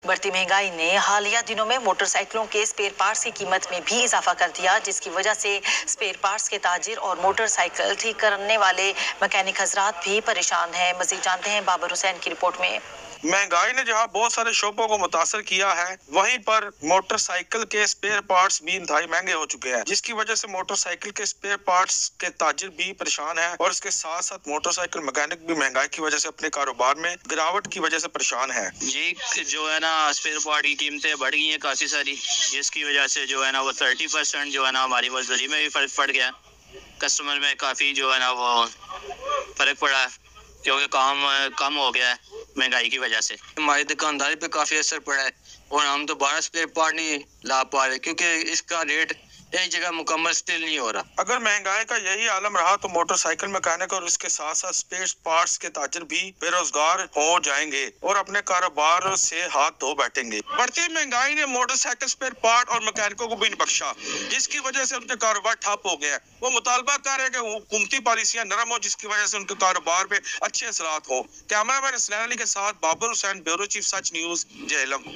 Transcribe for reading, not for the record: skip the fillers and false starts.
बढ़ती महंगाई ने हालिया दिनों में मोटरसाइकिलों के स्पेयर पार्ट्स की कीमत में भी इजाफा कर दिया, जिसकी वजह से स्पेयर पार्ट्स के ताजिर और मोटरसाइकिल ठीक करने वाले मैकेनिक हजरात भी परेशान हैं। मजीद जानते हैं बाबर हुसैन की रिपोर्ट में। महंगाई ने जहां बहुत सारे शोबों को मुतासर किया है, वहीं पर मोटरसाइकिल के स्पेयर पार्ट्स भी इंतहाई महंगे हो चुके हैं, जिसकी वजह से मोटरसाइकिल के स्पेयर पार्ट्स के ताजिर भी परेशान है और इसके साथ साथ मोटरसाइकिल मैकेनिक भी महंगाई की वजह से अपने कारोबार में गिरावट की वजह से परेशान है। जी जो है ना, स्पेयर पार्ट की कीमतें बढ़ गई हैं काफी सारी, जिसकी वजह से जो है ना वो 30% जो है ना हमारी मजदूरी में भी फर्क पड़ गया। कस्टमर में काफी जो है ना वो फर्क पड़ा है, क्योंकि काम कम हो गया है महंगाई की वजह से। हमारी दुकानदारी पे काफी असर पड़ा है और हम दोबारा स्पेयर पार्ट नहीं ला पा रहे, क्योंकि इसका रेट एक जगह मुकम्मल स्टिल नहीं हो रहा। अगर महंगाई का यही आलम रहा तो मोटरसाइकिल मैकेनिक और इसके साथ साथ स्पेयर पार्ट्स के ताजिर भी बेरोजगार हो जाएंगे और अपने कारोबार से हाथ धो बैठेंगे। बढ़ती महंगाई ने मोटरसाइकिल स्पेयर पार्ट और मैकेनिकों को भी नहीं बख्शा, जिसकी वजह से उनके कारोबार ठप हो गया। वो मुतालबा कर रहे हैं कि हुकूमती पॉलिसियां नरम हो, जिसकी वजह से उनके कारोबार पे अच्छे असरात हो। कैमरामैन असलैन अली के साथ बाबर हुसैन, ब्यूरो चीफ सच न्यूज, जेहलम।